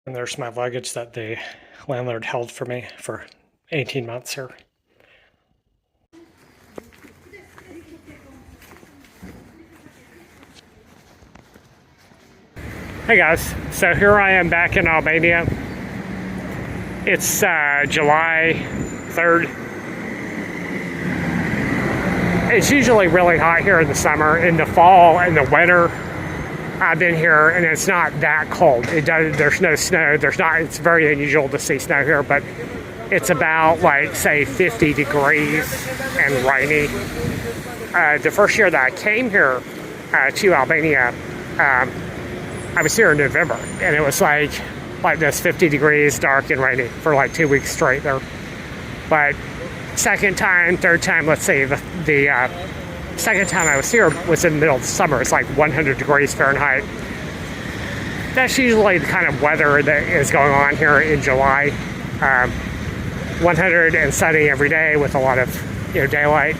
And there's my luggage that the landlord held for me for 18 months here. Hey guys, so here I am back in Albania. It's July 3rd. It's usually really hot here in the summer. In the fall and the winter, I've been here and it's not that cold. There's no snow. It's very unusual to see snow here, but it's about like say 50 degrees and rainy. The first year that I came here to Albania, I was here in November and it was like this 50 degrees, dark and rainy for like 2 weeks straight there. But second time, third time, let's say the second time I was here was in the middle of the summer. It's like 100 degrees Fahrenheit. That's usually the kind of weather that is going on here in July. 100 and sunny every day with a lot of daylight.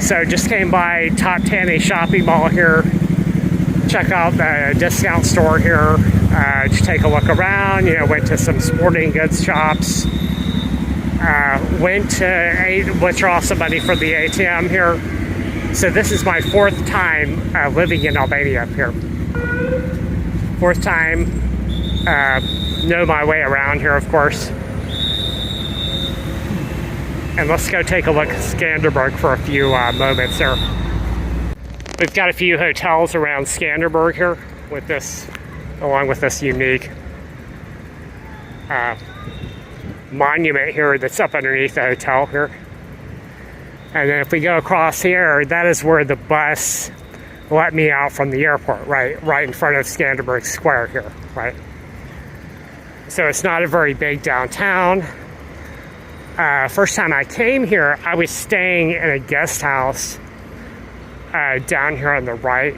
So just came by Top Tanny shopping mall here. Check out the discount store here. Just take a look around. Went to some sporting goods shops. Went to withdraw some money from the ATM here. So this is my fourth time living in Albania here. Fourth time. Know my way around here, of course. And let's go take a look at Skanderborg for a few moments there. We've got a few hotels around Skanderborg here with this, along with this unique monument here that's up underneath the hotel here. And then if we go across here, that is where the bus let me out from the airport, right in front of Skanderborg Square here, right? So it's not a very big downtown. First time I came here, I was staying in a guest house down here on the right.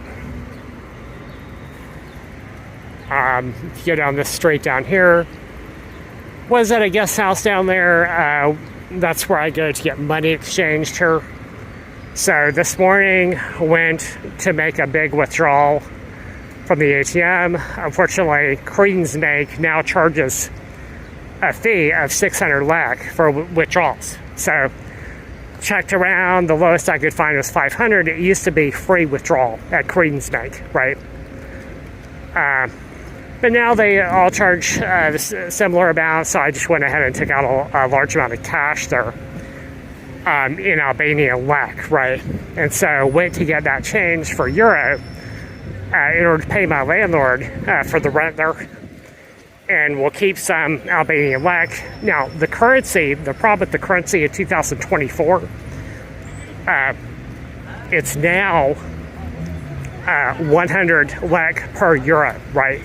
If you go down this street down here, was at a guest house down there. That's where I go to get money exchanged here. So this morning, went to make a big withdrawal from the ATM. Unfortunately, Creedensbank now charges a fee of 600 lek for withdrawals. So checked around, the lowest I could find was 500. It used to be free withdrawal at Creedensbank, right? But now they all charge similar amounts, so I just went ahead and took out a large amount of cash there in Albania lek, right? And so went to get that change for euro in order to pay my landlord for the rent there. And we'll keep some Albanian lek. Now, the problem with the currency in 2024, it's now 100 lek per euro, right?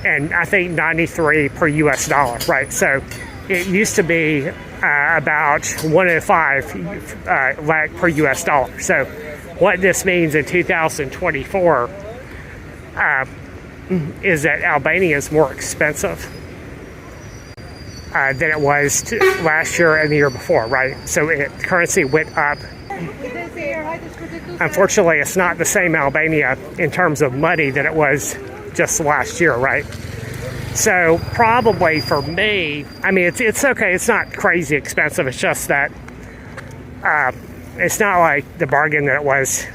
And I think 93 per US dollar, right? So it used to be about 105 lek per US dollar. So what this means in 2024 is that Albania is more expensive than it was last year and the year before, right? So currency went up. Unfortunately, it's not the same Albania in terms of money that it was just last year, right? So probably for me, I mean, it's okay. It's not crazy expensive. It's just that it's not like the bargain that it was,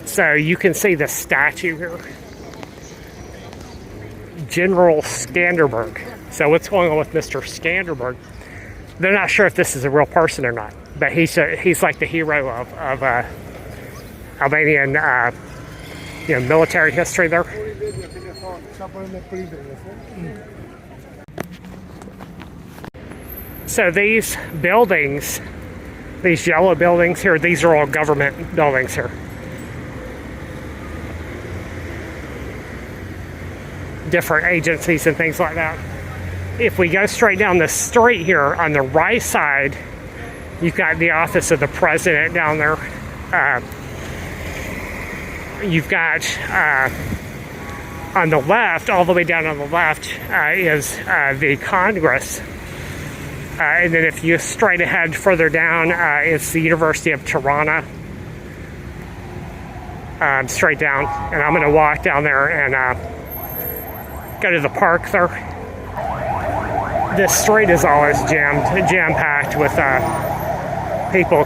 So you can see the statue here. General Skanderborg. So what's going on with Mr. Skanderborg? They're not sure if this is a real person or not, but he's like the hero of Albanian military history there. So these buildings, these yellow buildings here, these are all government buildings here. Different agencies and things like that. If we go straight down the street here, on the right side, you've got the office of the president down there. You've got on the left, all the way down on the left, is the Congress. And then if you straight ahead further down, it's the University of Tirana. straight down, and I'm gonna walk down there and go to the park there. This street is always jam-packed with people,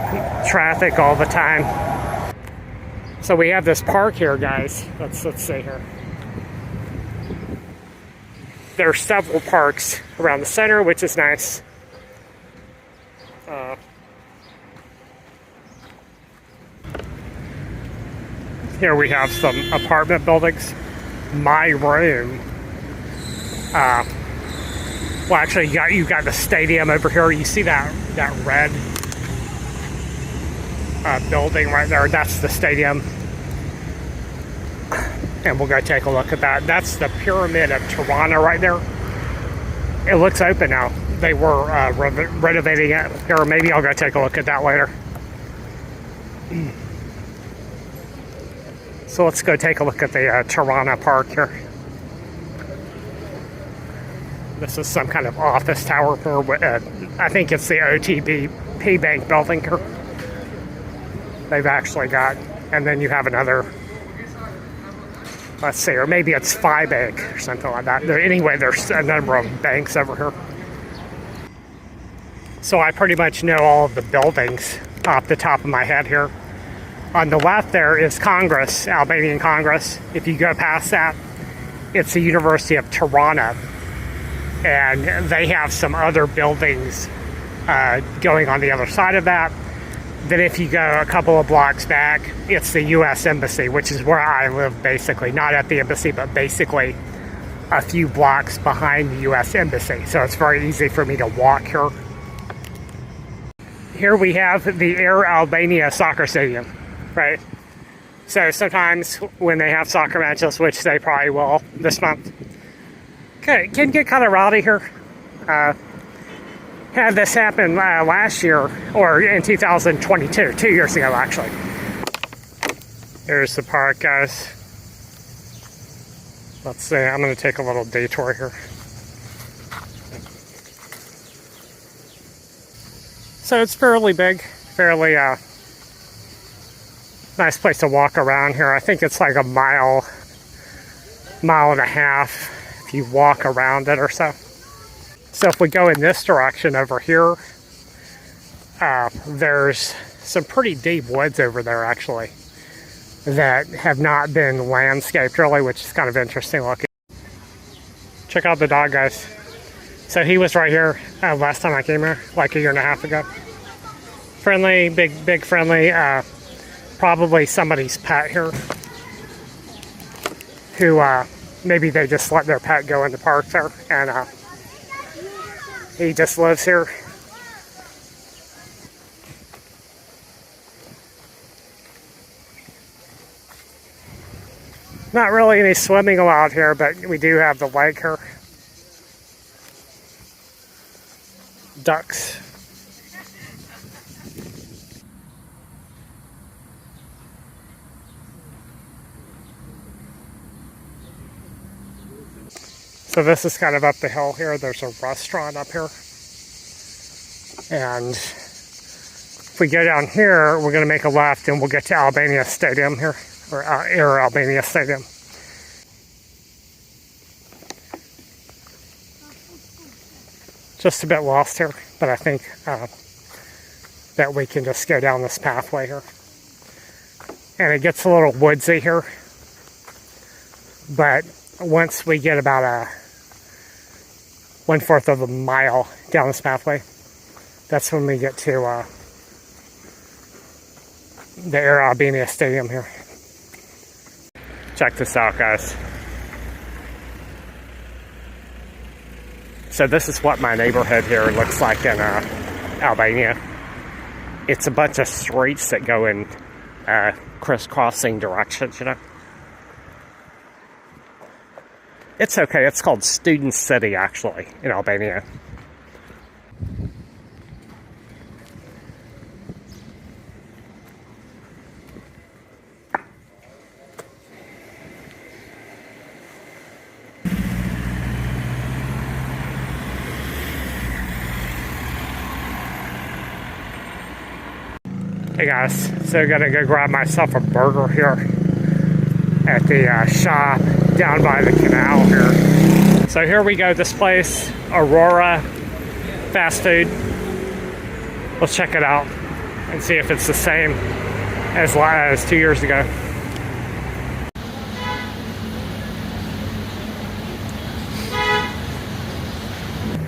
traffic all the time. So we have this park here, guys. Let's see here. There are several parks around the center, which is nice. Here we have some apartment buildings. My room. Well, actually, you got the stadium over here. You see that red building right there? That's the stadium. And we'll go take a look at that. That's the Pyramid of Tirana right there. It looks open now. They were renovating it here. Maybe I'll go take a look at that later. So let's go take a look at the Tirana Park here. This is some kind of office tower here. I think it's the OTB Bank building here. They've actually got, and then you have another, let's see, or maybe it's FiBank or something like that. Anyway, there's a number of banks over here. So I pretty much know all of the buildings off the top of my head here. On the left there is Congress, Albanian Congress. If you go past that, it's the University of Tirana. And they have some other buildings going on the other side of that. Then if you go a couple of blocks back, it's the U.S. Embassy, which is where I live basically. Not at the embassy, but basically a few blocks behind the U.S. Embassy. So it's very easy for me to walk here. Here we have the Air Albania soccer stadium, right? So sometimes when they have soccer matches, which they probably will this month, can get kind of rowdy here. Had this happen last year, or in 2022, 2 years ago actually. Here's the park, guys. Let's see, I'm going to take a little detour here. So it's fairly big, fairly nice place to walk around here. I think it's like a mile and a half if you walk around it or so. So if we go in this direction over here, there's some pretty deep woods over there actually that have not been landscaped really, which is kind of interesting looking. Check out the dog, guys. So he was right here last time I came here, like a year and a half ago. Friendly, big friendly, probably somebody's pet here who maybe they just let their pet go in the park there, and he just lives here. Not really any swimming allowed here, but we do have the lake here. Ducks. So this is kind of up the hill here. There's a restaurant up here. And if we go down here, we're going to make a left and we'll get to Albania Stadium here, or Air Albania Stadium. Just a bit lost here, but I think that we can just go down this pathway here. And it gets a little woodsy here, but once we get about a 1/4 of a mile down this pathway, that's when we get to the Air Albania Stadium here. Check this out, guys. So this is what my neighborhood here looks like in Albania. It's a bunch of streets that go in crisscrossing directions, you know. It's okay. It's called Student City, actually, in Albania. Hey guys, so I'm gonna go grab myself a burger here. at the shop down by the canal here. So here we go, this place, Aurora Fast Food. Let's check it out and see if it's the same as 2 years ago.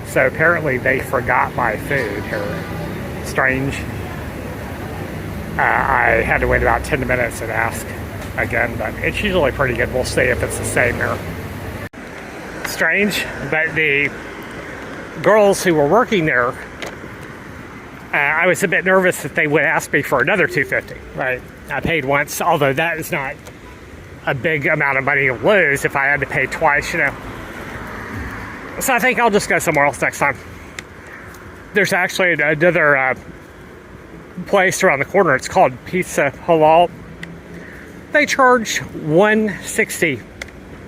So apparently they forgot my food here. Strange. I had to wait about 10 minutes and ask again, but it's usually pretty good. We'll see if it's the same here. Strange, but the girls who were working there, I was a bit nervous that they would ask me for another $2.50, right? I paid once, although that is not a big amount of money to lose if I had to pay twice, you know. So I think I'll just go somewhere else next time. There's actually another place around the corner. It's called Pizza Halal. They charge $1.60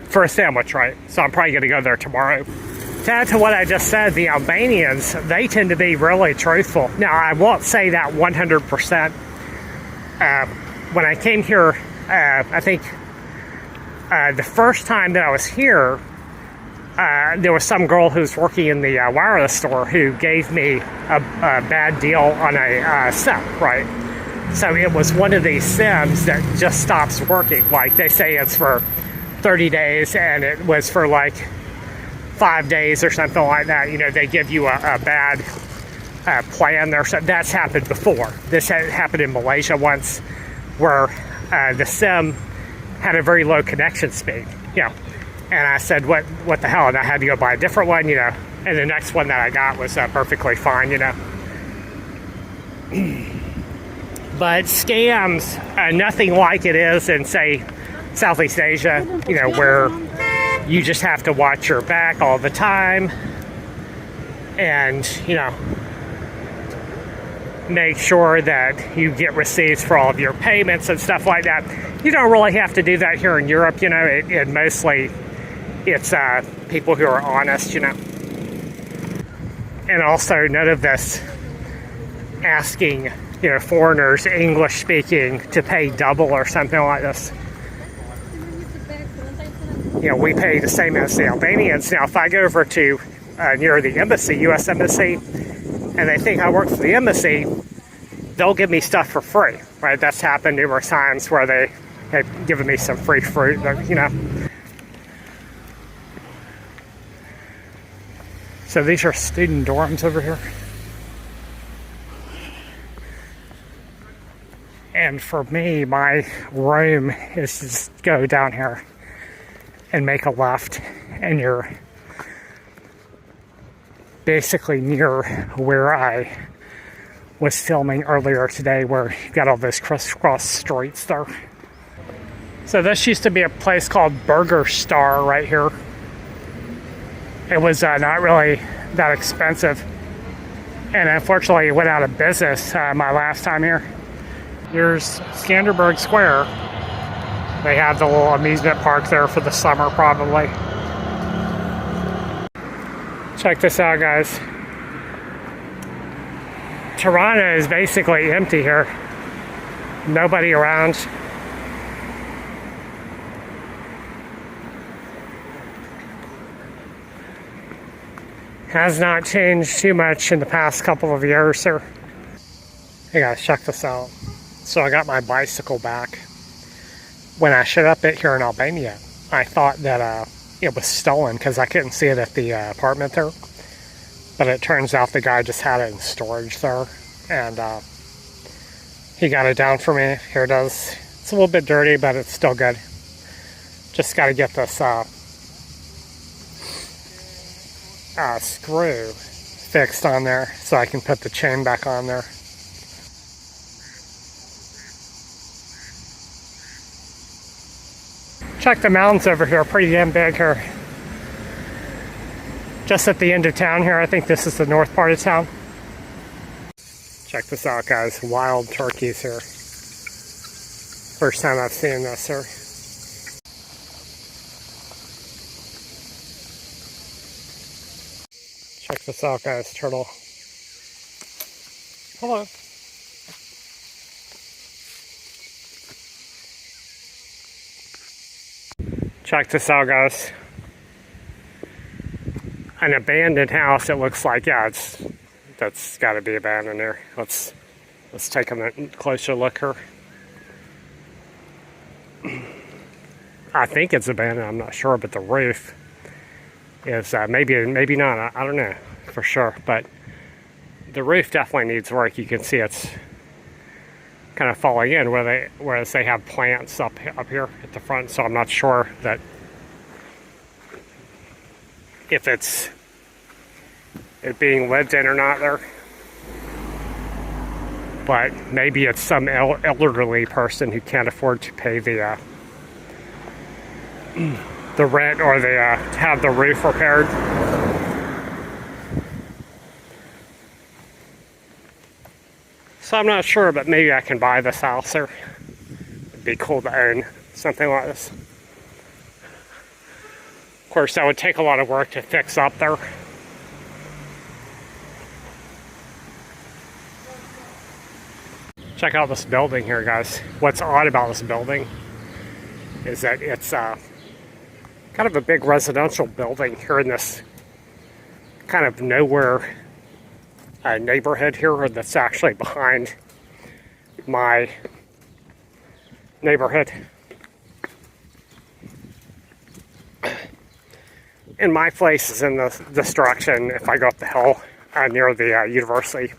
for a sandwich, right? So I'm probably going to go there tomorrow. To add to what I just said, the Albanians, they tend to be really truthful. Now, I won't say that 100%. When I came here, I think the first time that I was here, there was some girl who was working in the wireless store who gave me a bad deal on a SIM, right? So it was one of these SIMs that just stops working. Like they say it's for 30 days and it was for like 5 days or something like that. You know, they give you a bad plan there. So that's happened before. This had happened in Malaysia once where the SIM had a very low connection speed, you know. And I said, what the hell? And I had to go buy a different one, you know. And the next one that I got was perfectly fine, you know. But scams, nothing like it is in, say, Southeast Asia, you know, where you just have to watch your back all the time. And, you know, make sure that you get receipts for all of your payments and stuff like that. You don't really have to do that here in Europe, you know. It mostly... It's people who are honest, you know. And also none of this asking, you know, foreigners, English speaking, to pay double or something like this. You know, we pay the same as the Albanians. Now, if I go over to near the embassy, U.S. Embassy, and they think I work for the embassy, they'll give me stuff for free, right? That's happened numerous times where they have given me some free fruit, you know. So these are student dorms over here. And for me, my room is to just go down here and make a left. And you're basically near where I was filming earlier today, where you've got all those crisscross streets there. So this used to be a place called Burger Star right here. It was not really that expensive. And unfortunately, it went out of business my last time here. Here's Skanderberg Square. They have the little amusement park there for the summer, probably. Check this out, guys. Tirana is basically empty here. Nobody around. Has not changed too much in the past couple of years here. Hey guys, check this out. So I got my bicycle back. When I showed up here in Albania, I thought that it was stolen because I couldn't see it at the apartment there. But it turns out the guy just had it in storage there. And he got it down for me. Here it is. It's a little bit dirty, but it's still good. Just got to get this screw fixed on there so I can put the chain back on there. Check the mountains over here, pretty damn big here. Just at the end of town here, I think this is the north part of town. Check this out, guys, wild turkeys here. First time I've seen this here. Check this out, guys, turtle. Hello. Check this out, guys. An abandoned house, it looks like. Yeah, that's got to be abandoned there. Let's take a closer look here. I think it's abandoned, I'm not sure, but the roof is maybe not. I don't know for sure, but the roof definitely needs work. You can see it's kind of falling in whereas they have plants up here at the front, so I'm not sure that if it's being lived in or not there. But maybe it's some elderly person who can't afford to pay the rent or to have the roof repaired. So I'm not sure, but maybe I can buy this house there. It'd be cool to own something like this. Of course, that would take a lot of work to fix up there. Check out this building here, guys. What's odd about this building is that it's kind of a big residential building here in this kind of nowhere neighborhood here that's actually behind my neighborhood. And my place is in this direction if I go up the hill near the university.